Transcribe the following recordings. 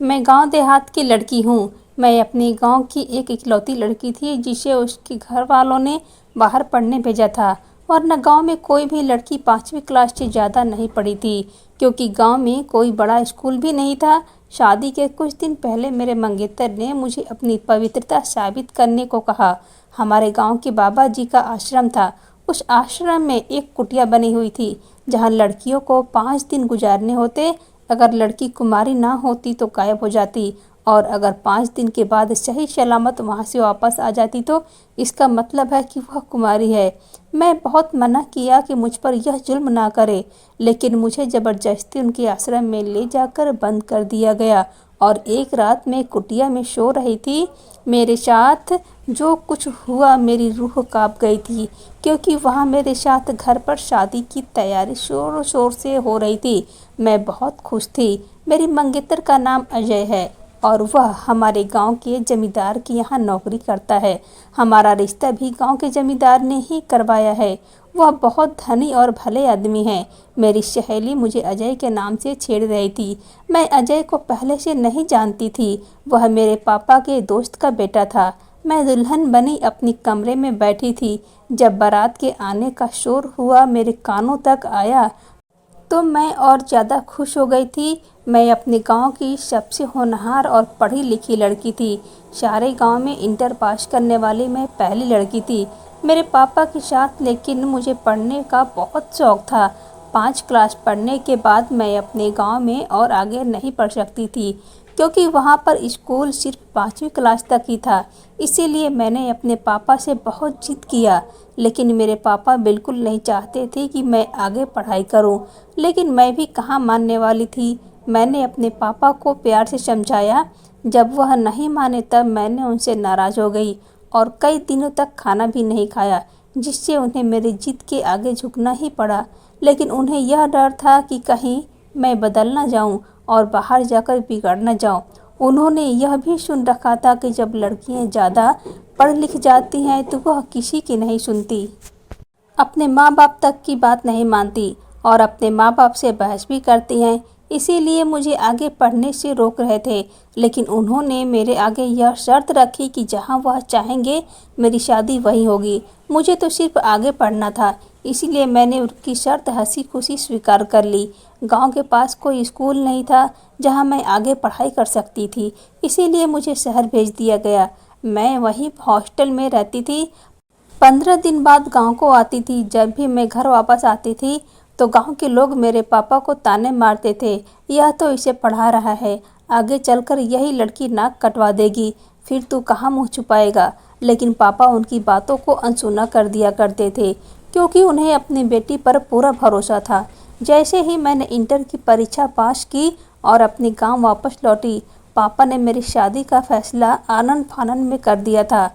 मैं गांव देहात की लड़की हूँ। मैं अपने गांव की एक इकलौती लड़की थी जिसे उसके घर वालों ने बाहर पढ़ने भेजा था। वरना गांव में कोई भी लड़की 5वीं क्लास से ज़्यादा नहीं पढ़ी थी, क्योंकि गांव में कोई बड़ा स्कूल भी नहीं था। शादी के कुछ दिन पहले मेरे मंगेतर ने मुझे अपनी पवित्रता साबित करने को कहा। हमारे गांव के बाबा जी का आश्रम था। उस आश्रम में एक कुटिया बनी हुई थी जहाँ लड़कियों को 5 दिन गुजारने होते। अगर लड़की कुमारी ना होती तो गायब हो जाती, और अगर 5 दिन के बाद सही सलामत वहाँ से वापस आ जाती तो इसका मतलब है कि वह कुमारी है। मैं बहुत मना किया कि मुझ पर यह जुल्म ना करे, लेकिन मुझे ज़बरदस्ती उनके आश्रम में ले जाकर बंद कर दिया गया। और एक रात मैं कुटिया में सो रही थी। मेरे साथ जो कुछ हुआ, मेरी रूह कांप गई थी, क्योंकि वहाँ मेरे साथ घर पर शादी की तैयारी शोर शोर से हो रही थी। मैं बहुत खुश थी। मेरी मंगेतर का नाम अजय है और वह हमारे गांव के जमींदार के यहाँ नौकरी करता है। हमारा रिश्ता भी गांव के जमींदार ने ही करवाया है। वह बहुत धनी और भले आदमी हैं। मेरी सहेली मुझे अजय के नाम से छेड़ रही थी। मैं अजय को पहले से नहीं जानती थी। वह मेरे पापा के दोस्त का बेटा था। मैं दुल्हन बनी अपनी कमरे में बैठी थी। जब बारात के आने का शोर हुआ मेरे कानों तक आया तो मैं और ज़्यादा खुश हो गई थी। मैं अपने गांव की सबसे होनहार और पढ़ी लिखी लड़की थी। सारे गांव में इंटर पास करने वाली मैं पहली लड़की थी मेरे पापा के साथ। लेकिन मुझे पढ़ने का बहुत शौक़ था। 5 क्लास पढ़ने के बाद मैं अपने गांव में और आगे नहीं पढ़ सकती थी, क्योंकि वहाँ पर स्कूल सिर्फ 5वीं क्लास तक ही था। इसीलिए मैंने अपने पापा से बहुत जिद किया, लेकिन मेरे पापा बिल्कुल नहीं चाहते थे कि मैं आगे पढ़ाई करूं। लेकिन मैं भी कहाँ मानने वाली थी। मैंने अपने पापा को प्यार से समझाया। जब वह नहीं माने तब मैंने उनसे नाराज़ हो गई और कई दिनों तक खाना भी नहीं खाया, जिससे उन्हें मेरी जिद के आगे झुकना ही पड़ा। लेकिन उन्हें यह डर था कि कहीं मैं बदल ना जाऊं और बाहर जाकर बिगड़ न जाऊं। उन्होंने यह भी सुन रखा था कि जब लड़कियां ज़्यादा पढ़ लिख जाती हैं तो वह किसी की नहीं सुनती, अपने माँ बाप तक की बात नहीं मानती और अपने माँ बाप से बहस भी करती हैं। इसीलिए मुझे आगे पढ़ने से रोक रहे थे। लेकिन उन्होंने मेरे आगे यह शर्त रखी कि जहाँ वह चाहेंगे मेरी शादी वहीं होगी। मुझे तो सिर्फ आगे पढ़ना था, इसीलिए मैंने उनकी शर्त हंसी खुशी स्वीकार कर ली। गांव के पास कोई स्कूल नहीं था जहां मैं आगे पढ़ाई कर सकती थी, इसीलिए मुझे शहर भेज दिया गया। मैं वहीं हॉस्टल में रहती थी। 15 दिन बाद गांव को आती थी। जब भी मैं घर वापस आती थी तो गांव के लोग मेरे पापा को ताने मारते थे, यह तो इसे पढ़ा रहा है, आगे चलकर यही लड़की नाक कटवा देगी, फिर तू कहाँ मुँह छुपाएगा। लेकिन पापा उनकी बातों को अनसुना कर दिया करते थे, क्योंकि उन्हें अपनी बेटी पर पूरा भरोसा था। जैसे ही मैंने इंटर की परीक्षा पास की और अपने गांव वापस लौटी, पापा ने मेरी शादी का फैसला आनन फानन में कर दिया था।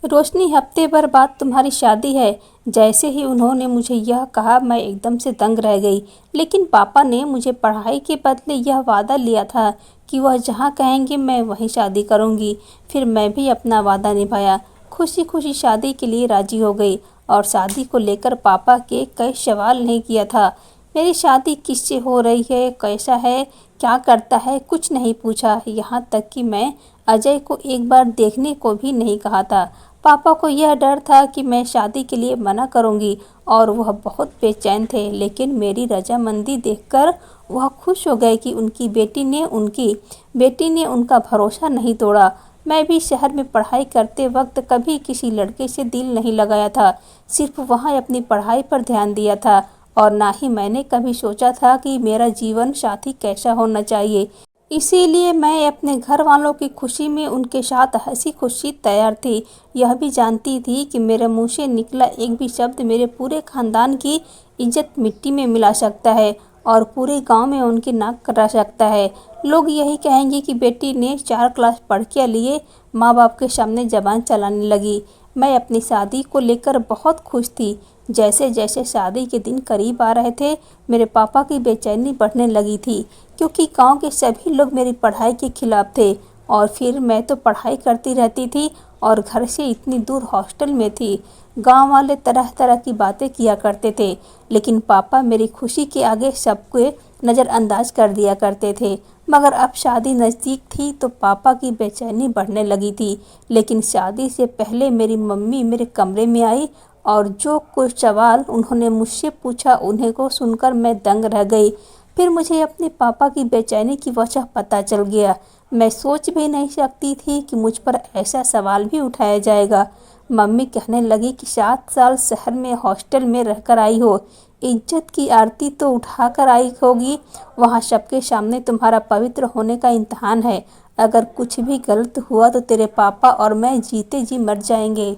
रोशनी, हफ्ते भर बाद तुम्हारी शादी है। जैसे ही उन्होंने मुझे यह कहा मैं एकदम से दंग रह गई। लेकिन पापा ने मुझे पढ़ाई के बदले यह वादा लिया था कि वह जहाँ कहेंगे मैं वहीं शादी करूँगी। फिर मैं भी अपना वादा निभाया, खुशी खुशी शादी के लिए राजी हो गई और शादी को लेकर पापा के कई सवाल नहीं किया था। मेरी शादी किससे हो रही है, कैसा है, क्या करता है, कुछ नहीं पूछा। यहाँ तक कि मैं अजय को एक बार देखने को भी नहीं कहा था। पापा को यह डर था कि मैं शादी के लिए मना करूँगी और वह बहुत बेचैन थे। लेकिन मेरी रजामंदी देखकर वह खुश हो गए कि उनकी बेटी ने उनका भरोसा नहीं तोड़ा। मैं भी शहर में पढ़ाई करते वक्त कभी किसी लड़के से दिल नहीं लगाया था, सिर्फ वहाँ अपनी पढ़ाई पर ध्यान दिया था। और ना ही मैंने कभी सोचा था कि मेरा जीवन साथी कैसा होना चाहिए। इसीलिए मैं अपने घर वालों की खुशी में उनके साथ हंसी खुशी तैयार थी। यह भी जानती थी कि मेरे मुंह से निकला एक भी शब्द मेरे पूरे खानदान की इज्जत मिट्टी में मिला सकता है और पूरे गांव में उनकी नाक कटा सकता है। लोग यही कहेंगे कि बेटी ने 4 क्लास पढ़ के लिए माँ बाप के सामने जबान चलाने लगी। मैं अपनी शादी को लेकर बहुत खुश थी। जैसे जैसे शादी के दिन करीब आ रहे थे मेरे पापा की बेचैनी बढ़ने लगी थी, क्योंकि गांव के सभी लोग मेरी पढ़ाई के खिलाफ थे। और फिर मैं तो पढ़ाई करती रहती थी और घर से इतनी दूर हॉस्टल में थी। गांव वाले तरह तरह की बातें किया करते थे, लेकिन पापा मेरी खुशी के आगे सबको नज़रअंदाज कर दिया करते थे। मगर अब शादी नज़दीक थी तो पापा की बेचैनी बढ़ने लगी थी। लेकिन शादी से पहले मेरी मम्मी मेरे कमरे में आई और जो कुछ सवाल उन्होंने मुझसे पूछा उन्हें को सुनकर मैं दंग रह गई। फिर मुझे अपने पापा की बेचैनी की वजह पता चल गया। मैं सोच भी नहीं सकती थी कि मुझ पर ऐसा सवाल भी उठाया जाएगा। मम्मी कहने लगी कि 7 साल शहर में हॉस्टल में रहकर आई हो, इज्जत की आरती तो उठाकर आई होगी। वहाँ सबके सामने तुम्हारा पवित्र होने का इम्तहान है। अगर कुछ भी गलत हुआ तो तेरे पापा और मैं जीते जी मर जाएंगे।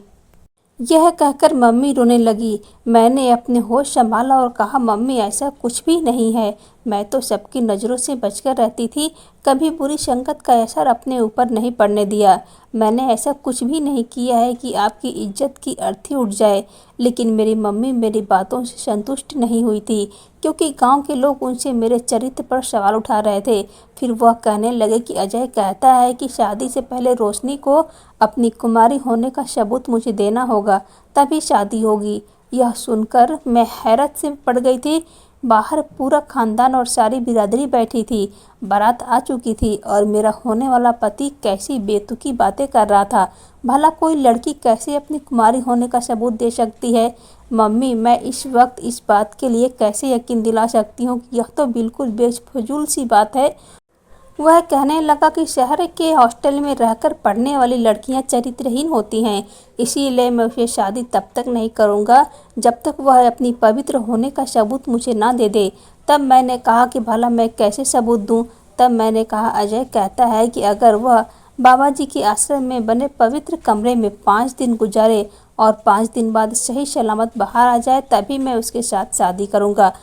यह कहकर मम्मी रोने लगी। मैंने अपने होश संभाला और कहा, मम्मी ऐसा कुछ भी नहीं है। मैं तो सबकी नज़रों से बचकर रहती थी, कभी बुरी संगत का असर अपने ऊपर नहीं पड़ने दिया। मैंने ऐसा कुछ भी नहीं किया है कि आपकी इज्जत की अर्थी उठ जाए। लेकिन मेरी मम्मी मेरी बातों से संतुष्ट नहीं हुई थी, क्योंकि गांव के लोग उनसे मेरे चरित्र पर सवाल उठा रहे थे। फिर वह कहने लगे कि अजय कहता है कि शादी से पहले रोशनी को अपनी कुमारी होने का सबूत मुझे देना होगा, तभी शादी होगी। यह सुनकर मैं हैरत से पड़ गई थी। बाहर पूरा खानदान और सारी बिरादरी बैठी थी। बारात आ चुकी थी और मेरा होने वाला पति कैसी बेतुकी बातें कर रहा था। भला कोई लड़की कैसे अपनी कुमारी होने का सबूत दे सकती है? मम्मी, मैं इस वक्त इस बात के लिए कैसे यकीन दिला सकती हूँ कि यह तो बिल्कुल बेफजूल सी बात है। वह कहने लगा कि शहर के हॉस्टल में रहकर पढ़ने वाली लड़कियां चरित्रहीन होती हैं, इसीलिए मैं उसे शादी तब तक नहीं करूंगा जब तक वह अपनी पवित्र होने का सबूत मुझे ना दे दे। तब मैंने कहा कि भला मैं कैसे सबूत दूं? तब मैंने कहा, अजय कहता है कि अगर वह बाबा जी के आश्रम में बने पवित्र कमरे में 5 दिन गुजारे और 5 दिन बाद सही सलामत बाहर आ जाए तभी मैं उसके साथ शादी करूंगा।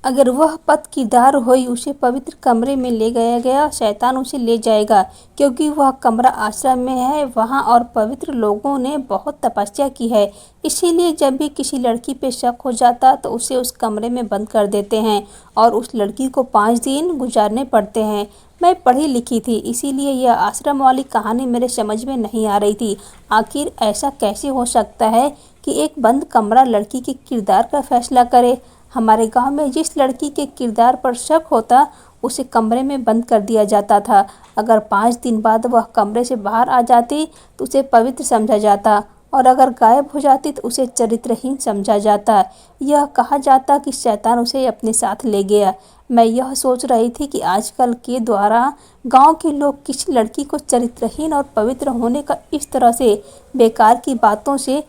अगर वह बदकिरदार हुई, उसे पवित्र कमरे में ले गया गया, शैतान उसे ले जाएगा, क्योंकि वह कमरा आश्रम में है वहाँ और पवित्र लोगों ने बहुत तपस्या की है। इसीलिए जब भी किसी लड़की पे शक हो जाता तो उसे उस कमरे में बंद कर देते हैं और उस लड़की को 5 दिन गुजारने पड़ते हैं। मैं पढ़ी लिखी थी, इसीलिए यह आश्रम वाली कहानी मेरे समझ में नहीं आ रही थी। आखिर ऐसा कैसे हो सकता है कि एक बंद कमरा लड़की के किरदार का फैसला करे? हमारे गांव में जिस लड़की के किरदार पर शक होता उसे कमरे में बंद कर दिया जाता था। अगर 5 दिन बाद वह कमरे से बाहर आ जाती तो उसे पवित्र समझा जाता और अगर गायब हो जाती तो उसे चरित्रहीन समझा जाता। यह कहा जाता कि शैतान उसे अपने साथ ले गया। मैं यह सोच रही थी कि आजकल के द्वारा गांव के लोग किसी लड़की को चरित्रहीन और पवित्र होने का इस तरह से बेकार की बातों से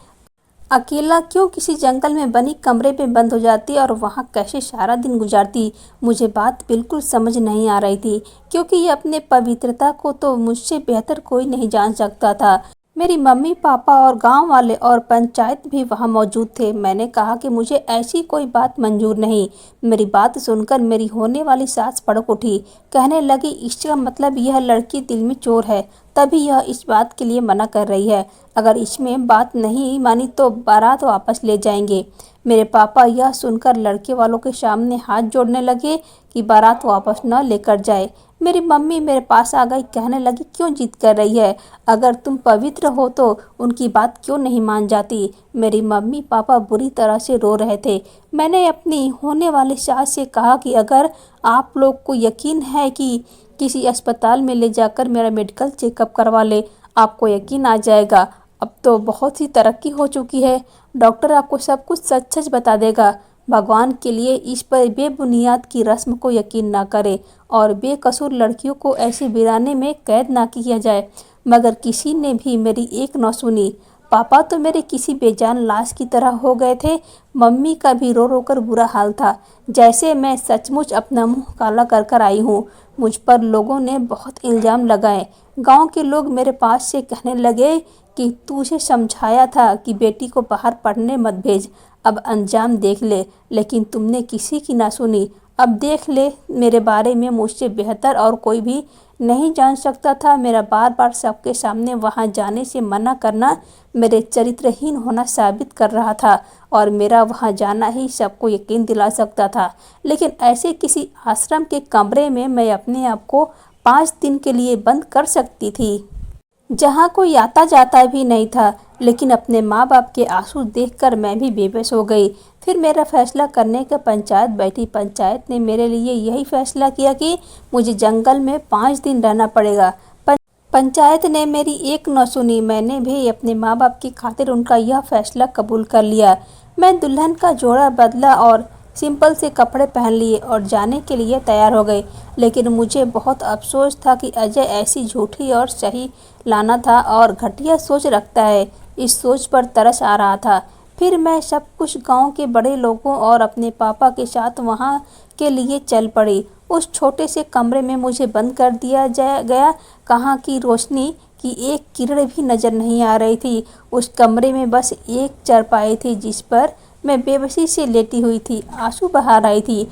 अकेला क्यों किसी जंगल में बनी कमरे में बंद हो जाती और वहाँ कैसे सारा दिन गुजारती। मुझे बात बिल्कुल समझ नहीं आ रही थी, क्योंकि ये अपने पवित्रता को तो मुझसे बेहतर कोई नहीं जान सकता था। मेरी मम्मी पापा और गांव वाले और पंचायत भी वहां मौजूद थे। मैंने कहा कि मुझे ऐसी कोई बात मंजूर नहीं। मेरी बात सुनकर मेरी होने वाली सास भड़क उठी। कहने लगी, इसका मतलब यह लड़की दिल में चोर है, तभी यह इस बात के लिए मना कर रही है। अगर इसमें बात नहीं मानी तो बारात वापस ले जाएंगे। मेरे पापा यह सुनकर लड़के वालों के सामने हाथ जोड़ने लगे कि बारात वापस न लेकर जाए। मेरी मम्मी मेरे पास आ गई, कहने लगी, क्यों जिद कर रही है? अगर तुम पवित्र हो तो उनकी बात क्यों नहीं मान जाती? मेरी मम्मी पापा बुरी तरह से रो रहे थे। मैंने अपनी होने वाली सास से कहा कि अगर आप लोग को यकीन है कि किसी अस्पताल में ले जाकर मेरा मेडिकल चेकअप करवा ले, आपको यकीन आ जाएगा। अब तो बहुत ही तरक्की हो चुकी है, डॉक्टर आपको सब कुछ सच सच बता देगा। भगवान के लिए इस पर बेबुनियाद की रस्म को यकीन ना करे और बेकसूर लड़कियों को ऐसे वीराने में कैद ना किया जाए। मगर किसी ने भी मेरी एक न सुनी। पापा तो मेरे किसी बेजान लाश की तरह हो गए थे। मम्मी का भी रो रो कर बुरा हाल था, जैसे मैं सचमुच अपना मुंह काला कर कर आई हूँ। मुझ पर लोगों ने बहुत इल्ज़ाम लगाए। गांव के लोग मेरे पास से कहने लगे कि तुझे समझाया था कि बेटी को बाहर पढ़ने मत भेज, अब अंजाम देख ले, लेकिन तुमने किसी की ना सुनी। अब देख ले, मेरे बारे में मुझसे बेहतर और कोई भी नहीं जान सकता था। मेरा बार बार सबके सामने वहां जाने से मना करना मेरे चरित्रहीन होना साबित कर रहा था और मेरा वहां जाना ही सबको यकीन दिला सकता था। लेकिन ऐसे किसी आश्रम के कमरे में मैं अपने आप को 5 दिन के लिए बंद कर सकती थी? जहाँ कोई आता जाता भी नहीं था। लेकिन अपने माँ बाप के आंसू देखकर मैं भी बेबस हो गई। फिर मेरा फैसला करने का पंचायत बैठी। पंचायत ने मेरे लिए यही फैसला किया कि मुझे जंगल में 5 दिन रहना पड़ेगा। पंचायत ने मेरी एक न सुनी। मैंने भी अपने माँ बाप की खातिर उनका यह फैसला कबूल कर लिया। मैं दुल्हन का जोड़ा बदला और सिंपल से कपड़े पहन लिए और जाने के लिए तैयार हो गई। लेकिन मुझे बहुत अफसोस था कि अजय ऐसी झूठी और सही लाना था और घटिया सोच रखता है। इस सोच पर तरस आ रहा था। फिर मैं सब कुछ गांव के बड़े लोगों और अपने पापा के साथ वहां के लिए चल पड़ी। उस छोटे से कमरे में मुझे बंद कर दिया गया। कहाँ की रोशनी की एक किरण भी नजर नहीं आ रही थी। उस कमरे में बस एक चारपाई थी जिस पर मैं बेबसी से लेटी हुई थी, आंसू बहा रही थी।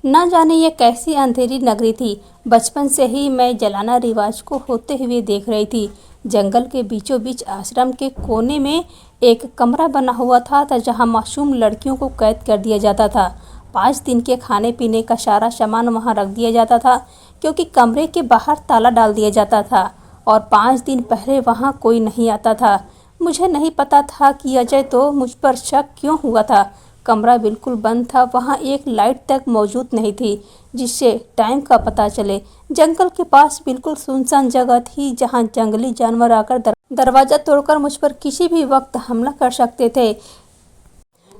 न जाने ये कैसी अंधेरी नगरी थी। बचपन से ही मैं जलाना रिवाज को होते हुए देख रही थी। जंगल के बीचों बीच आश्रम के कोने में एक कमरा बना हुआ था जहाँ मासूम लड़कियों को कैद कर दिया जाता था। 5 दिन के खाने पीने का सारा सामान वहाँ रख दिया जाता था क्योंकि कमरे के बाहर ताला डाल दिया जाता था और 5 दिन पहले वहाँ कोई नहीं आता था। मुझे नहीं पता था कि अजय तो मुझ पर शक क्यों हुआ था। कमरा बिल्कुल बंद था। वहाँ एक लाइट तक मौजूद नहीं थी जिससे टाइम का पता चले। जंगल के पास बिल्कुल सुनसान जगह थी जहाँ जंगली जानवर आकर दरवाज़ा तोड़कर मुझ पर किसी भी वक्त हमला कर सकते थे।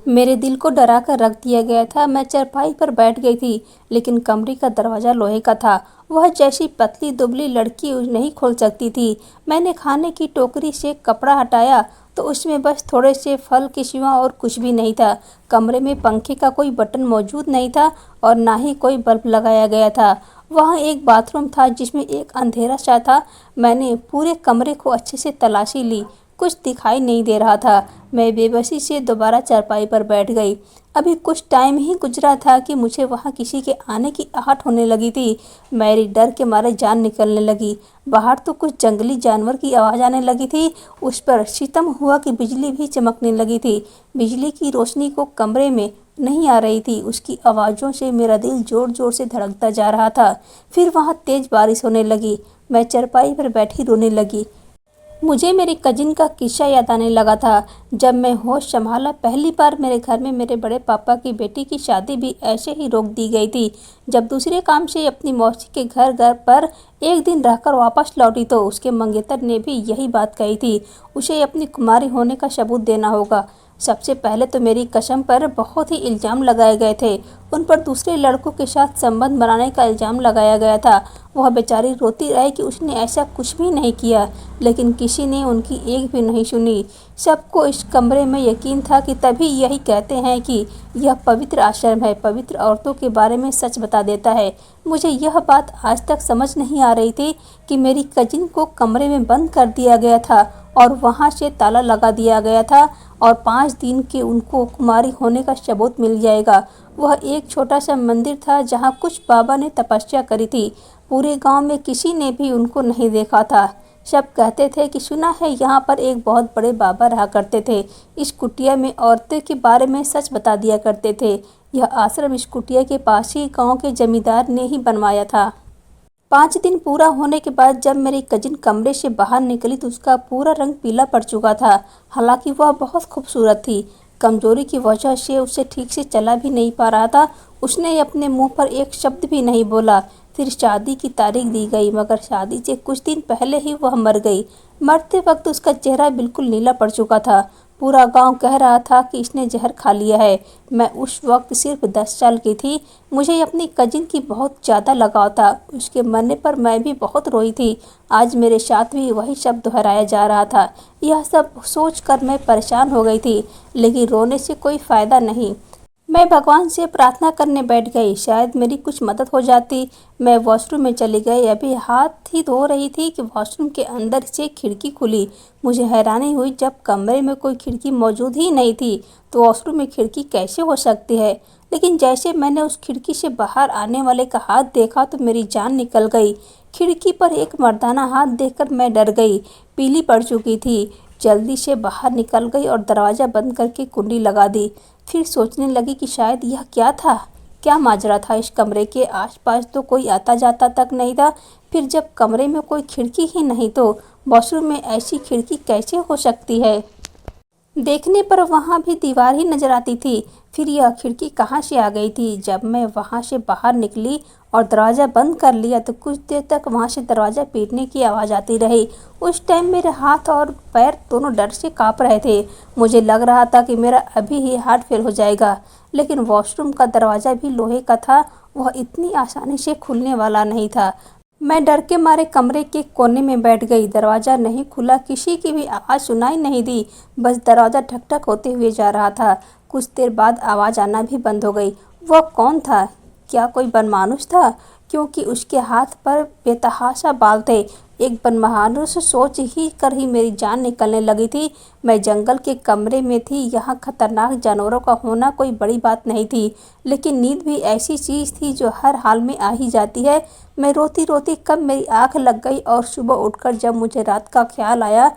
मेरे दिल को डरा कर रख दिया गया था। मैं चारपाई पर बैठ गई थी लेकिन कमरे का दरवाज़ा लोहे का था। वह जैसी पतली दुबली लड़की नहीं खोल सकती थी। मैंने खाने की टोकरी से कपड़ा हटाया तो उसमें बस थोड़े से फल के सिवा और कुछ भी नहीं था। कमरे में पंखे का कोई बटन मौजूद नहीं था और ना ही कोई बल्ब लगाया गया था। वहाँ एक बाथरूम था जिसमें एक अंधेरा सा था। मैंने पूरे कमरे को अच्छे से तलाशी ली, कुछ दिखाई नहीं दे रहा था। मैं बेबसी से दोबारा चारपाई पर बैठ गई। अभी कुछ टाइम ही गुजरा था कि मुझे वहाँ किसी के आने की आहट होने लगी थी। मेरी डर के मारे जान निकलने लगी। बाहर तो कुछ जंगली जानवर की आवाज़ आने लगी थी। उस पर सितम हुआ कि बिजली भी चमकने लगी थी। बिजली की रोशनी को कमरे में नहीं आ रही थी। उसकी आवाज़ों से मेरा दिल जोर जोर से धड़कता जा रहा था। फिर वहाँ तेज़ बारिश होने लगी। मैं चारपाई पर बैठी रोने लगी। मुझे मेरी कजिन का किस्सा याद आने लगा था। जब मैं होश संभाला पहली बार मेरे घर में मेरे बड़े पापा की बेटी की शादी भी ऐसे ही रोक दी गई थी। जब दूसरे काम से अपनी मौसी के घर पर एक दिन रहकर वापस लौटी तो उसके मंगेतर ने भी यही बात कही थी। उसे अपनी कुमारी होने का सबूत देना होगा। सबसे पहले तो मेरी कसम पर बहुत ही इल्ज़ाम लगाए गए थे। उन पर दूसरे लड़कों के साथ संबंध बनाने का इल्ज़ाम लगाया गया था। वह बेचारी रोती रही कि उसने ऐसा कुछ भी नहीं किया, लेकिन किसी ने उनकी एक भी नहीं सुनी। सबको इस कमरे में यकीन था कि तभी यही कहते हैं कि यह पवित्र आश्रम है, पवित्र औरतों के बारे में सच बता देता है। मुझे यह बात आज तक समझ नहीं आ रही थी कि मेरी कजिन को कमरे में बंद कर दिया गया था और वहाँ से ताला लगा दिया गया था और 5 दिन के उनको कुमारी होने का सबूत मिल जाएगा। वह एक छोटा सा मंदिर था जहाँ कुछ बाबा ने तपस्या करी थी। पूरे गांव में किसी ने भी उनको नहीं देखा था। सब कहते थे कि सुना है यहाँ पर एक बहुत बड़े बाबा रहा करते थे। इस कुटिया में औरतों के बारे में सच बता दिया करते थे। यह आश्रम इस कुटिया के पास ही गांव के जमींदार ने ही बनवाया था। 5 दिन पूरा होने के बाद जब मेरी कजिन कमरे से बाहर निकली तो उसका पूरा रंग पीला पड़ चुका था। हालांकि वह बहुत खूबसूरत थी। कमजोरी की वजह से उसे ठीक से चला भी नहीं पा रहा था। उसने अपने मुंह पर एक शब्द भी नहीं बोला। फिर शादी की तारीख दी गई मगर शादी से कुछ दिन पहले ही वह मर गई। मरते वक्त उसका चेहरा बिल्कुल नीला पड़ चुका था। पूरा गांव कह रहा था कि इसने जहर खा लिया है। मैं उस वक्त सिर्फ 10 साल की थी। मुझे अपनी कजिन की बहुत ज़्यादा लगाव था। उसके मरने पर मैं भी बहुत रोई थी। आज मेरे साथ भी वही शब्द दोहराया जा रहा था। यह सब सोचकर मैं परेशान हो गई थी, लेकिन रोने से कोई फ़ायदा नहीं। मैं भगवान से प्रार्थना करने बैठ गई, शायद मेरी कुछ मदद हो जाती। मैं वॉशरूम में चली गई। अभी हाथ ही धो रही थी कि वॉशरूम के अंदर से खिड़की खुली। मुझे हैरानी हुई, जब कमरे में कोई खिड़की मौजूद ही नहीं थी तो वॉशरूम में खिड़की कैसे हो सकती है। लेकिन जैसे मैंने उस खिड़की से बाहर आने वाले का हाथ देखा तो मेरी जान निकल गई। खिड़की पर एक मर्दाना हाथ देखकर मैं डर गई। पीली पड़ चुकी थी। जल्दी से बाहर निकल गई और दरवाज़ा बंद करके कुंडी लगा दी। फिर सोचने लगी कि शायद यह क्या था, क्या माजरा था। इस कमरे के आसपास तो कोई आता जाता तक नहीं था। फिर जब कमरे में कोई खिड़की ही नहीं तो वॉशरूम में ऐसी खिड़की कैसे हो सकती है। देखने पर वहाँ भी दीवार ही नजर आती थी। फिर यह खिड़की कहाँ से आ गई थी। जब मैं वहाँ से बाहर निकली और दरवाज़ा बंद कर लिया तो कुछ देर तक वहाँ से दरवाज़ा पीटने की आवाज़ आती रही। उस टाइम मेरे हाथ और पैर दोनों डर से काँप रहे थे। मुझे लग रहा था कि मेरा अभी ही हार्ट फेल हो जाएगा। लेकिन वॉशरूम का दरवाज़ा भी लोहे का था, वह इतनी आसानी से खुलने वाला नहीं था। मैं डर के मारे कमरे के कोने में बैठ गई। दरवाज़ा नहीं खुला, किसी की भी आवाज़ सुनाई नहीं दी। बस दरवाज़ा ठक ठक होते हुए जा रहा था। कुछ देर बाद आवाज़ आना भी बंद हो गई। वह कौन था? क्या कोई बनमानुस था? क्योंकि उसके हाथ पर बेतहाशा बाल थे। एक बनमानुस सोच ही कर ही मेरी जान निकलने लगी थी। मैं जंगल के कमरे में थी। यहाँ खतरनाक जानवरों का होना कोई बड़ी बात नहीं थी, लेकिन नींद भी ऐसी चीज़ थी जो हर हाल में आ ही जाती है। मैं रोती रोती कब मेरी आँख लग गई और सुबह उठकर जब मुझे रात का ख्याल आया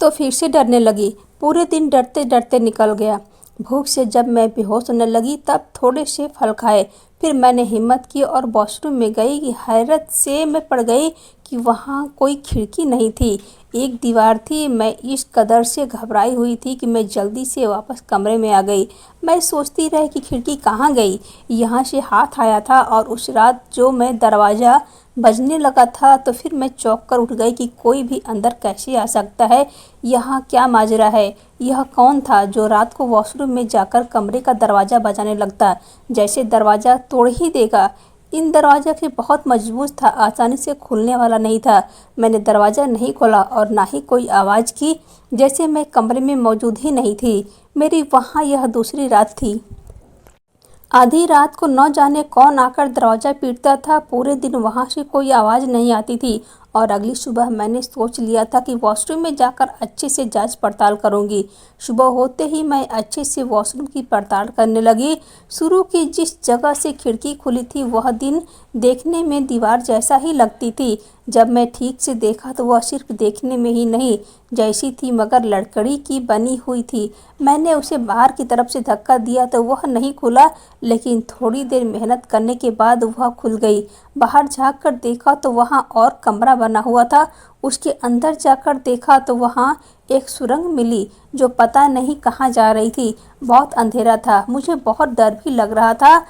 तो फिर से डरने लगी। पूरे दिन डरते डरते निकल गया। भूख से जब मैं बेहोश होने लगी तब थोड़े से फल खाए। फिर मैंने हिम्मत की और वॉशरूम में गई कि हैरत से मैं पड़ गई कि वहाँ कोई खिड़की नहीं थी, एक दीवार थी। मैं इस कदर से घबराई हुई थी कि मैं जल्दी से वापस कमरे में आ गई। मैं सोचती रही कि खिड़की कहाँ गई। यहाँ से हाथ आया था और उस रात जो मैं दरवाज़ा बजने लगा था तो फिर मैं चौंक कर उठ गई कि कोई भी अंदर कैसे आ सकता है। यहाँ क्या माजरा है। यह कौन था जो रात को वॉशरूम में जाकर कमरे का दरवाज़ा बजाने लगता, जैसे दरवाज़ा तोड़ ही देगा। इन दरवाज़ा के बहुत मजबूत था, आसानी से खुलने वाला नहीं था। मैंने दरवाज़ा नहीं खोला और ना ही कोई आवाज़ की, जैसे मैं कमरे में मौजूद ही नहीं थी। मेरी वहाँ यह दूसरी रात थी। आधी रात को न जाने कौन आकर दरवाज़ा पीटता था। पूरे दिन वहाँ से कोई आवाज़ नहीं आती थी और अगली सुबह मैंने सोच लिया था कि वॉशरूम में जाकर अच्छे से जांच पड़ताल करूँगी। सुबह होते ही मैं अच्छे से वॉशरूम की पड़ताल करने लगी। शुरू की जिस जगह से खिड़की खुली थी वह दिन देखने में दीवार जैसा ही लगती थी। जब मैं ठीक से देखा तो वह सिर्फ देखने में ही नहीं जैसी थी मगर लकड़ी की बनी हुई थी। मैंने उसे बाहर की तरफ से धक्का दिया तो वह नहीं खुला, लेकिन थोड़ी देर मेहनत करने के बाद वह खुल गई। बाहर झाँक कर देखा तो वहाँ और कमरा बना हुआ था। उसके अंदर जाकर देखा तो वहाँ एक सुरंग मिली जो पता नहीं कहाँ जा रही थी। बहुत अंधेरा था, मुझे बहुत डर भी लग रहा था,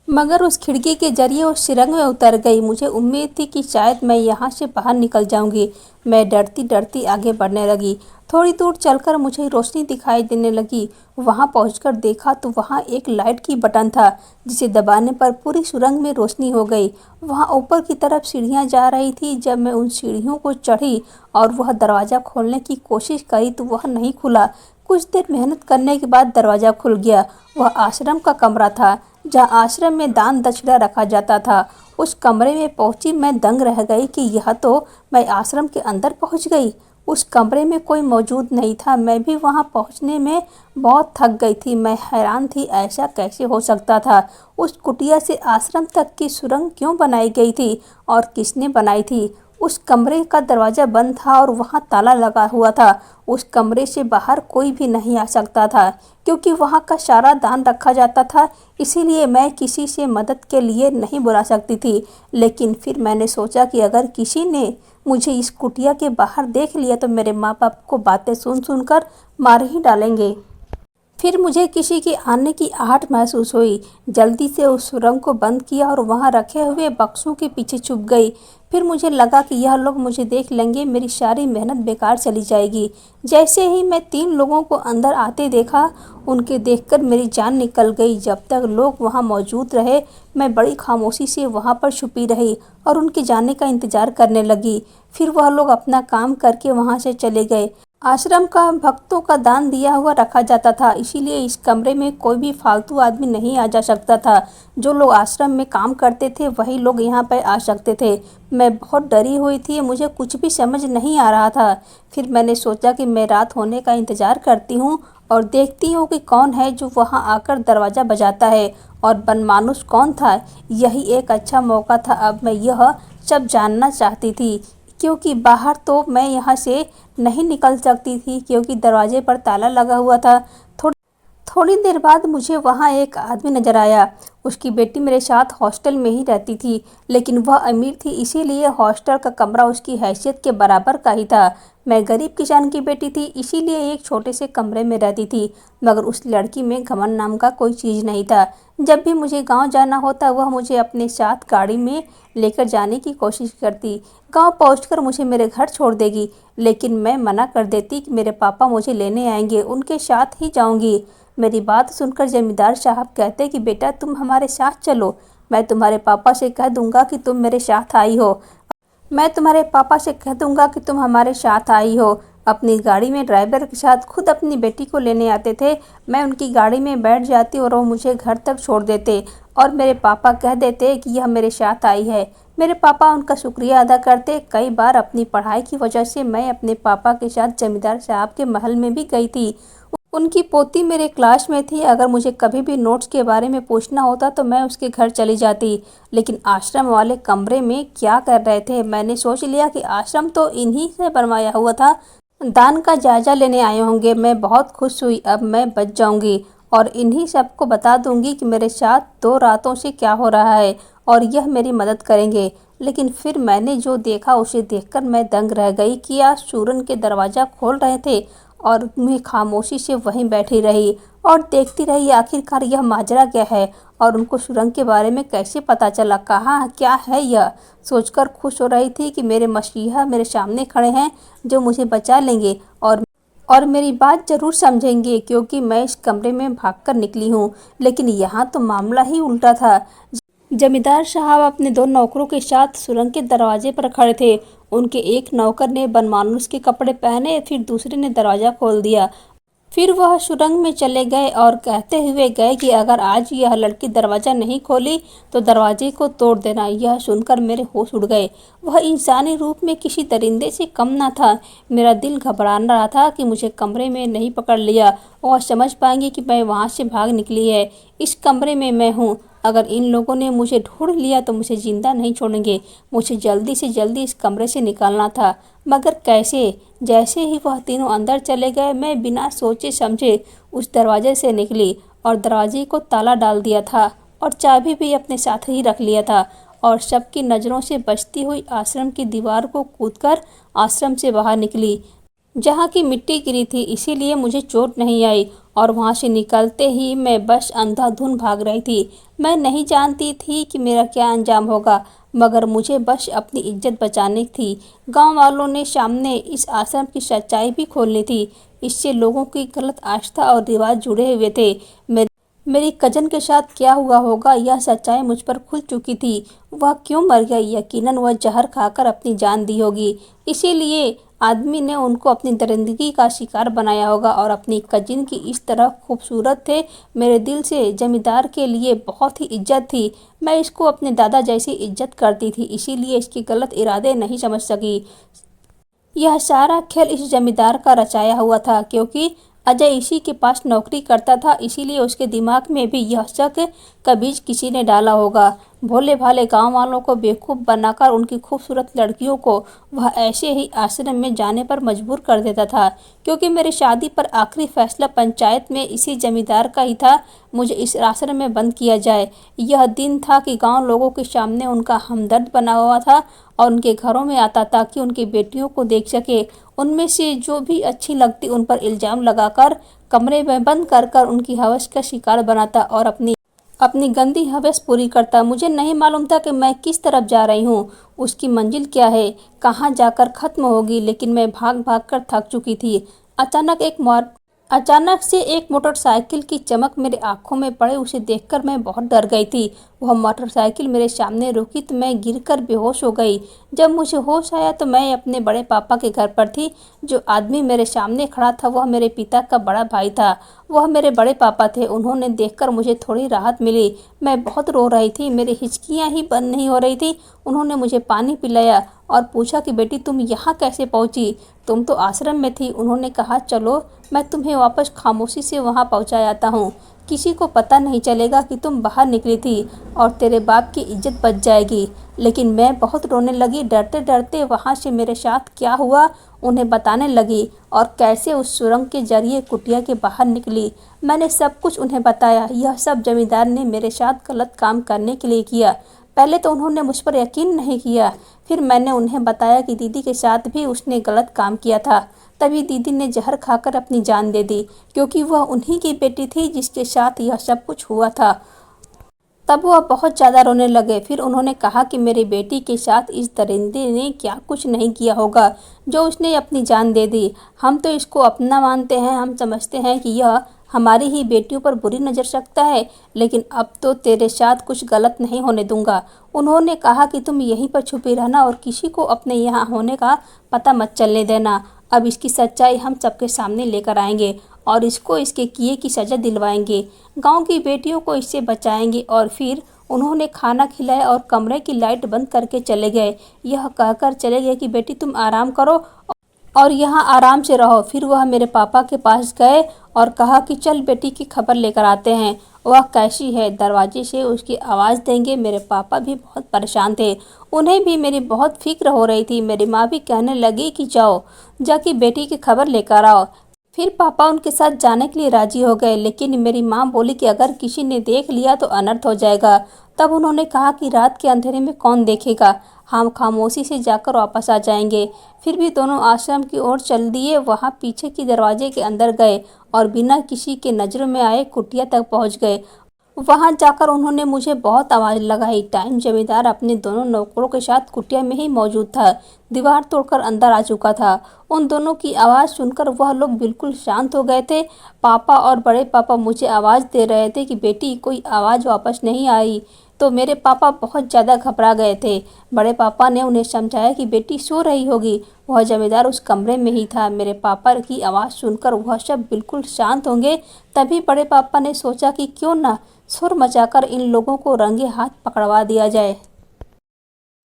मगर उस खिड़की के जरिए उस सुरंग में उतर गई। मुझे उम्मीद थी कि शायद मैं यहाँ से बाहर निकल जाऊंगी। मैं डरती डरती आगे बढ़ने लगी। थोड़ी दूर चलकर मुझे रोशनी दिखाई देने लगी। वहाँ पहुंचकर देखा तो वहाँ एक लाइट की बटन था, जिसे दबाने पर पूरी सुरंग में रोशनी हो गई। वहाँ ऊपर की तरफ सीढ़ियाँ जा रही थी। जब मैं उन सीढ़ियों को चढ़ी और वह दरवाज़ा खोलने की कोशिश करी तो वह नहीं खुला। कुछ देर मेहनत करने के बाद दरवाज़ा खुल गया। वह आश्रम का कमरा था, जहाँ आश्रम में दान दक्षिणा रखा जाता था। उस कमरे में पहुंची मैं दंग रह गई कि यह तो मैं आश्रम के अंदर पहुंच गई। उस कमरे में कोई मौजूद नहीं था। मैं भी वहां पहुंचने में बहुत थक गई थी। मैं हैरान थी, ऐसा कैसे हो सकता था। उस कुटिया से आश्रम तक की सुरंग क्यों बनाई गई थी और किसने बनाई थी। उस कमरे का दरवाज़ा बंद था और वहाँ ताला लगा हुआ था। उस कमरे से बाहर कोई भी नहीं आ सकता था, क्योंकि वहाँ का सारा दान रखा जाता था। इसीलिए मैं किसी से मदद के लिए नहीं बुला सकती थी। लेकिन फिर मैंने सोचा कि अगर किसी ने मुझे इस कुटिया के बाहर देख लिया तो मेरे माँ बाप को बातें सुन सुनकर मार ही डालेंगे। फिर मुझे किसी के आने की आहट महसूस हुई। जल्दी से उस सुरंग को बंद किया और वहां रखे हुए बक्सों के पीछे छुप गई। फिर मुझे लगा कि यह लोग मुझे देख लेंगे, मेरी सारी मेहनत बेकार चली जाएगी। जैसे ही मैं 3 लोगों को अंदर आते देखा, उनके देखकर मेरी जान निकल गई। जब तक लोग वहां मौजूद रहे मैं बड़ी खामोशी से वहां पर छुपी रही और उनके जाने का इंतजार करने लगी। फिर वह लोग अपना काम करके वहां से चले गए। आश्रम का भक्तों का दान दिया हुआ रखा जाता था, इसीलिए इस कमरे में कोई भी फालतू आदमी नहीं आ जा सकता था। जो लोग आश्रम में काम करते थे वही लोग यहाँ पर आ सकते थे। मैं बहुत डरी हुई थी, मुझे कुछ भी समझ नहीं आ रहा था। फिर मैंने सोचा कि मैं रात होने का इंतज़ार करती हूँ और देखती हूँ कि कौन है जो वहाँ आकर दरवाज़ा बजाता है और बनमानुस कौन था। यही एक अच्छा मौका था। अब मैं यह सब जानना चाहती थी, क्योंकि बाहर तो मैं यहाँ से नहीं निकल सकती थी, क्योंकि दरवाजे पर ताला लगा हुआ था। थोड़ी देर बाद मुझे वहाँ एक आदमी नज़र आया। उसकी बेटी मेरे साथ हॉस्टल में ही रहती थी, लेकिन वह अमीर थी, इसीलिए हॉस्टल का कमरा उसकी हैसियत के बराबर का ही था। मैं गरीब किसान की बेटी थी, इसीलिए एक छोटे से कमरे में रहती थी। मगर उस लड़की में घमंड नाम का कोई चीज़ नहीं था। जब भी मुझे गांव जाना होता वह मुझे अपने साथ गाड़ी में लेकर जाने की कोशिश करती। गांव पहुंचकर मुझे मेरे घर छोड़ देगी, लेकिन मैं मना कर देती कि मेरे पापा मुझे लेने आएंगे, उनके साथ ही जाऊंगी। मेरी बात सुनकर जमींदार साहब कहते कि बेटा तुम हमारे साथ चलो, मैं तुम्हारे पापा से कह दूंगा कि तुम मेरे साथ आई हो। मैं तुम्हारे पापा से कह दूंगा कि तुम हमारे साथ आई हो। अपनी गाड़ी में ड्राइवर के साथ खुद अपनी बेटी को लेने आते थे। मैं उनकी गाड़ी में बैठ जाती और वो मुझे घर तक छोड़ देते और मेरे पापा कह देते कि यह मेरे साथ आई है। मेरे पापा उनका शुक्रिया अदा करते। कई बार अपनी पढ़ाई की वजह से मैं अपने पापा के साथ जमींदार साहब के महल में भी गई थी। उनकी पोती मेरे क्लास में थी। अगर मुझे कभी भी नोट्स के बारे में पूछना होता तो मैं उसके घर चली जाती। लेकिन आश्रम वाले कमरे में क्या कर रहे थे? मैंने सोच लिया कि आश्रम तो इन्हीं से बनवाया हुआ था, दान का जायजा लेने आए होंगे। मैं बहुत खुश हुई, अब मैं बच जाऊंगी और इन्हीं सबको बता दूंगी कि मेरे साथ 2 रातों से क्या हो रहा है और यह मेरी मदद करेंगे। लेकिन फिर मैंने जो देखा उसे देखकर मैं दंग रह गई कि आज सूरन के दरवाज़ा खोल रहे थे और मैं खामोशी से वहीं बैठी रही और देखती रही आखिरकार यह माजरा क्या है और उनको सुरंग के बारे में कैसे पता चला, कहाँ क्या है। यह सोचकर खुश हो रही थी कि मेरे मसीहा मेरे सामने खड़े हैं जो मुझे बचा लेंगे और मेरी बात ज़रूर समझेंगे, क्योंकि मैं इस कमरे में भागकर निकली हूँ। लेकिन यहाँ तो मामला ही उल्टा था। जमींदार साहब अपने 2 नौकरों के साथ सुरंग के दरवाजे पर खड़े थे। उनके एक नौकर ने बनमानुस के कपड़े पहने, फिर दूसरे ने दरवाज़ा खोल दिया। फिर वह सुरंग में चले गए और कहते हुए गए कि अगर आज यह लड़की दरवाज़ा नहीं खोली तो दरवाजे को तोड़ देना। यह सुनकर मेरे होश उड़ गए। वह इंसानी रूप में किसी दरिंदे से कम न था। मेरा दिल घबरा रहा था कि मुझे कमरे में नहीं पकड़ लिया और समझ पाएंगे कि मैं वहाँ से भाग निकली है। इस कमरे में मैं हूँ। अगर इन लोगों ने मुझे ढूंढ लिया तो मुझे जिंदा नहीं छोड़ेंगे। मुझे जल्दी से जल्दी इस कमरे से निकलना था, मगर कैसे? जैसे ही वह तीनों अंदर चले गए मैं बिना सोचे समझे उस दरवाजे से निकली और दरवाजे को ताला डाल दिया था और चाबी भी अपने साथ ही रख लिया था और सबकी नज़रों से बचती हुई आश्रम की दीवार को कूदकर आश्रम से बाहर निकली, जहाँ की मिट्टी गिरी थी, इसीलिए मुझे चोट नहीं आई। और वहाँ से निकलते ही मैं बस अंधाधुन भाग रही थी। मैं नहीं जानती थी कि मेरा क्या अंजाम होगा, मगर मुझे बस अपनी इज्जत बचानी थी। गांव वालों ने सामने इस आश्रम की सच्चाई भी खोलनी थी। इससे लोगों की गलत आस्था और रिवाज जुड़े हुए थे। मेरी कजन के साथ क्या हुआ होगा, यह सच्चाई मुझ पर खुल चुकी थी। वह क्यों मर गई? यकीनन वह जहर खाकर अपनी जान दी होगी। इसीलिए आदमी ने उनको अपनी दरिंदगी का शिकार बनाया होगा। और अपनी कजिन की इस तरह खूबसूरत थे, मेरे दिल से जमींदार के लिए बहुत ही इज्जत थी। मैं इसको अपने दादा जैसी इज्जत करती थी, इसीलिए इसके गलत इरादे नहीं समझ सकी। यह सारा खेल इस जमींदार का रचाया हुआ था, क्योंकि अजय इसी के पास नौकरी करता था, इसीलिए उसके दिमाग में भी यह शक का बीज किसी ने डाला होगा। भोले भाले गांव वालों को बेवकूफ़ बनाकर उनकी खूबसूरत लड़कियों को वह ऐसे ही आश्रम में जाने पर मजबूर कर देता था, क्योंकि मेरी शादी पर आखिरी फैसला पंचायत में इसी जमींदार का ही था, मुझे इस आश्रम में बंद किया जाए। यह दिन था कि गांव लोगों के सामने उनका हमदर्द बना हुआ था और उनके घरों में आता ताकि उनकी बेटियों को देख सके। उनमें से जो भी अच्छी लगती उन पर इल्ज़ाम लगाकर कमरे में बंद कर कर उनकी हवस का शिकार बनाता और अपनी गंदी हवस पूरी करता। मुझे नहीं मालूम था कि मैं किस तरफ जा रही हूँ, उसकी मंजिल क्या है, कहाँ जाकर ख़त्म होगी, लेकिन मैं भाग भाग कर थक चुकी थी। अचानक से एक मोटरसाइकिल की चमक मेरे आंखों में पड़े। उसे देखकर मैं बहुत डर गई थी। वह मोटरसाइकिल मेरे सामने रुकी तो मैं गिरकर बेहोश हो गई। जब मुझे होश आया तो मैं अपने बड़े पापा के घर पर थी। जो आदमी मेरे सामने खड़ा था वह मेरे पिता का बड़ा भाई था। वह मेरे बड़े पापा थे। उन्होंने देखकर मुझे थोड़ी राहत मिली। मैं बहुत रो रही थी, मेरी हिचकियाँ ही बंद नहीं हो रही थी। उन्होंने मुझे पानी पिलाया और पूछा कि बेटी तुम यहाँ कैसे पहुँची? तुम तो आश्रम में थी। उन्होंने कहा चलो मैं तुम्हें वापस खामोशी से वहाँ पहुँचा जाता हूँ। किसी को पता नहीं चलेगा कि तुम बाहर निकली थी और तेरे बाप की इज्जत बच जाएगी। लेकिन मैं बहुत रोने लगी, डरते डरते वहाँ से मेरे साथ क्या हुआ उन्हें बताने लगी और कैसे उस सुरंग के जरिए कुटिया के बाहर निकली। मैंने सब कुछ उन्हें बताया। यह सब जमींदार ने मेरे साथ गलत काम करने के लिए किया। पहले तो उन्होंने मुझ पर यकीन नहीं किया, फिर मैंने उन्हें बताया कि दीदी के साथ भी उसने गलत काम किया था। तभी दीदी ने जहर खाकर अपनी जान दे दी, क्योंकि वह उन्हीं की बेटी थी जिसके साथ यह सब कुछ हुआ था। तब वह बहुत ज़्यादा रोने लगे। फिर उन्होंने कहा कि मेरी बेटी के साथ इस दरिंदे ने क्या कुछ नहीं किया होगा जो उसने अपनी जान दे दी। हम तो इसको अपना मानते हैं, हम समझते हैं कि यह हमारी ही बेटियों पर बुरी नज़र रखता है, लेकिन अब तो तेरे साथ कुछ गलत नहीं होने दूंगा। उन्होंने कहा कि तुम यहीं पर छुपी रहना और किसी को अपने यहाँ होने का पता मत चलने देना। अब इसकी सच्चाई हम सबके सामने लेकर आएंगे और इसको इसके किए की सज़ा दिलवाएंगे। गांव की बेटियों को इससे बचाएंगे। और फिर उन्होंने खाना खिलाया और कमरे की लाइट बंद करके चले गए। यह कहकर चले गए कि बेटी तुम आराम करो और यहाँ आराम से रहो। फिर वह मेरे पापा के पास गए और कहा कि चल बेटी की खबर लेकर आते हैं, वह कैसी है, दरवाजे से उसकी आवाज़ देंगे। मेरे पापा भी बहुत परेशान थे, उन्हें भी मेरी बहुत फिक्र हो रही थी। मेरी माँ भी कहने लगी कि जाओ जाके बेटी की खबर लेकर आओ। फिर पापा उनके साथ जाने के लिए राजी हो गए, लेकिन मेरी माँ बोली कि अगर किसी ने देख लिया तो अनर्थ हो जाएगा। तब उन्होंने कहा कि रात के अंधेरे में कौन देखेगा, हम खामोशी से जाकर वापस आ जाएंगे। फिर भी दोनों आश्रम की ओर चल दिए। वहाँ पीछे की दरवाजे के अंदर गए और बिना किसी के नज़रों में आए कुटिया तक पहुँच गए। वहां जाकर उन्होंने मुझे बहुत आवाज़ लगाई। टाइम जमींदार अपने दोनों नौकरों के साथ कुटिया में ही मौजूद था, दीवार तोड़कर अंदर आ चुका था। उन दोनों की आवाज़ सुनकर वह लोग बिल्कुल शांत हो गए थे। पापा और बड़े पापा मुझे आवाज़ दे रहे थे कि बेटी कोई आवाज़ वापस नहीं आई, तो मेरे पापा बहुत ज़्यादा घबरा गए थे। बड़े पापा ने उन्हें समझाया कि बेटी सो रही होगी, वह जमींदार उस कमरे में ही था। मेरे पापा की आवाज़ सुनकर वह सब बिल्कुल शांत होंगे। तभी बड़े पापा ने सोचा कि क्यों ना शोर मचाकर इन लोगों को रंगे हाथ पकड़वा दिया जाए।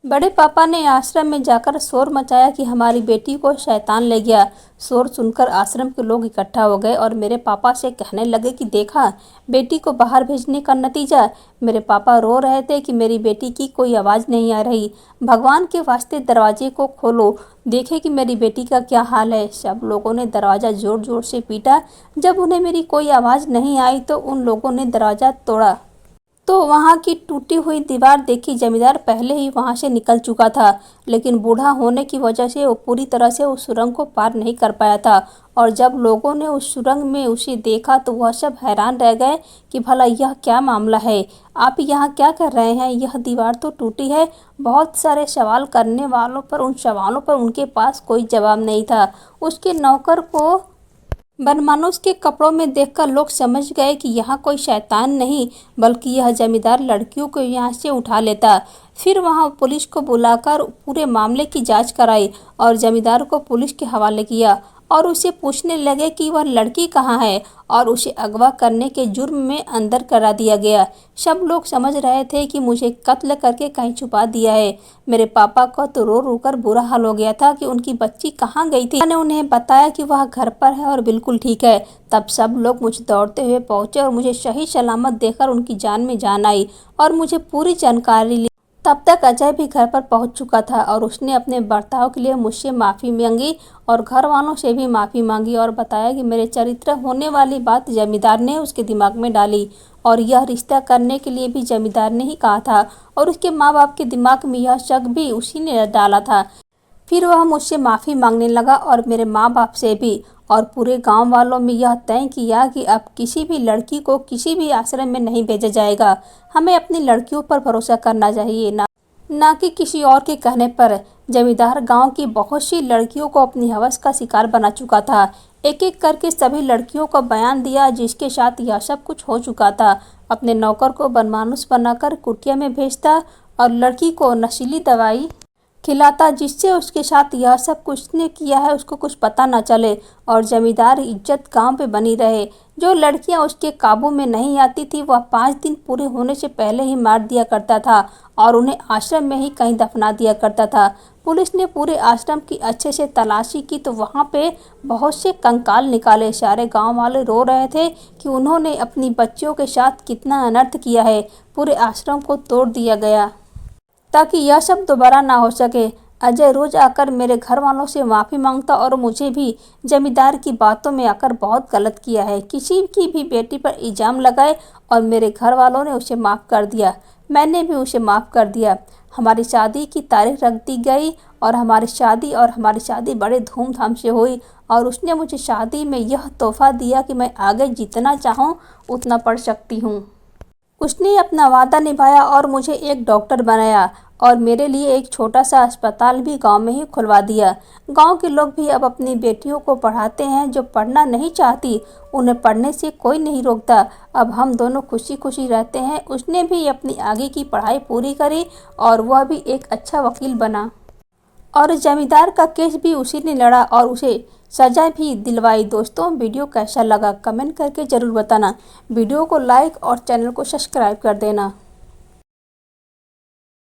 बड़े पापा ने आश्रम में जाकर शोर मचाया कि हमारी बेटी को शैतान ले गया। शोर सुनकर आश्रम के लोग इकट्ठा हो गए और मेरे पापा से कहने लगे कि देखा बेटी को बाहर भेजने का नतीजा। मेरे पापा रो रहे थे कि मेरी बेटी की कोई आवाज़ नहीं आ रही, भगवान के वास्ते दरवाजे को खोलो, देखे कि मेरी बेटी का क्या हाल है। सब लोगों ने दरवाज़ा ज़ोर ज़ोर से पीटा। जब उन्हें मेरी कोई आवाज़ नहीं आई तो उन लोगों ने दरवाज़ा तोड़ा तो वहाँ की टूटी हुई दीवार देखी। जमींदार पहले ही वहाँ से निकल चुका था, लेकिन बूढ़ा होने की वजह से वो पूरी तरह से उस सुरंग को पार नहीं कर पाया था। और जब लोगों ने उस सुरंग में उसे देखा तो वह सब हैरान रह गए कि भला यह क्या मामला है, आप यहाँ क्या कर रहे हैं, यह दीवार तो टूटी है। बहुत सारे सवाल करने वालों पर उन सवालों पर उनके पास कोई जवाब नहीं था। उसके नौकर को बनमानुष के कपड़ों में देखकर लोग समझ गए कि यहाँ कोई शैतान नहीं बल्कि यह जमींदार लड़कियों को यहाँ से उठा लेता। फिर वहाँ पुलिस को बुलाकर पूरे मामले की जांच कराई और जमींदार को पुलिस के हवाले किया और उसे पूछने लगे कि वह लड़की कहाँ है, और उसे अगवा करने के जुर्म में अंदर करा दिया गया। सब लोग समझ रहे थे कि मुझे कत्ल करके कहीं छुपा दिया है। मेरे पापा को तो रो रो कर बुरा हाल हो गया था कि उनकी बच्ची कहाँ गई थी। मैंने उन्हें बताया कि वह घर पर है और बिल्कुल ठीक है। तब सब लोग मुझे दौड़ते हुए पहुँचे और मुझे सही सलामत देखकर उनकी जान में जान आई और मुझे पूरी जानकारी ली। तब तक अजय भी घर पर पहुंच चुका था और उसने अपने बर्ताव के लिए मुझसे माफ़ी मांगी और घर वालों से भी माफ़ी मांगी और बताया कि मेरे चरित्र होने वाली बात जमींदार ने उसके दिमाग में डाली और यह रिश्ता करने के लिए भी जमींदार ने ही कहा था और उसके माँ बाप के दिमाग में यह शक भी उसी ने डाला था। फिर वह मुझसे माफ़ी मांगने लगा और मेरे माँ बाप से भी, और पूरे गांव वालों में यह तय किया कि अब किसी भी लड़की को किसी भी आश्रम में नहीं भेजा जाएगा। हमें अपनी लड़कियों पर भरोसा करना चाहिए, ना कि किसी और के कहने पर। जमींदार गांव की बहुत सी लड़कियों को अपनी हवस का शिकार बना चुका था। एक एक करके सभी लड़कियों को बयान दिया जिसके साथ यह सब कुछ हो चुका था। अपने नौकर को बनमानुस बनाकर कुटिया में भेजता और लड़की को नशीली दवाई खिलाता जिससे उसके साथ यह सब कुछ ने किया है उसको कुछ पता न चले और जमींदार इज्जत गांव पे बनी रहे। जो लड़कियां उसके काबू में नहीं आती थी वह 5 दिन पूरे होने से पहले ही मार दिया करता था और उन्हें आश्रम में ही कहीं दफना दिया करता था। पुलिस ने पूरे आश्रम की अच्छे से तलाशी की तो वहां पे बहुत से कंकाल निकाले। सारे गांव वाले रो रहे थे कि उन्होंने अपनी बच्चियों के साथ कितना अनर्थ किया है। पूरे आश्रम को तोड़ दिया गया ताकि यह सब दोबारा ना हो सके। अजय रोज आकर मेरे घर वालों से माफ़ी मांगता और मुझे भी जमींदार की बातों में आकर बहुत गलत किया है। किसी की भी बेटी पर इल्ज़ाम लगाए और मेरे घर वालों ने उसे माफ़ कर दिया। मैंने भी उसे माफ़ कर दिया। हमारी शादी की तारीख रख दी गई और हमारी शादी बड़े धूमधाम से हुई और उसने मुझे शादी में यह तोहफ़ा दिया कि मैं आगे जितना चाहूँ उतना पढ़ सकती हूँ। उसने अपना वादा निभाया और मुझे एक डॉक्टर बनाया और मेरे लिए एक छोटा सा अस्पताल भी गांव में ही खुलवा दिया। गांव के लोग भी अब अपनी बेटियों को पढ़ाते हैं। जो पढ़ना नहीं चाहती उन्हें पढ़ने से कोई नहीं रोकता। अब हम दोनों खुशी खुशी रहते हैं। उसने भी अपनी आगे की पढ़ाई पूरी करी और वह भी एक अच्छा वकील बना और जमींदार का केस भी उसी ने लड़ा और उसे सजा भी दिलवाई। दोस्तों, वीडियो कैसा लगा कमेंट करके ज़रूर बताना। वीडियो को लाइक और चैनल को सब्सक्राइब कर देना।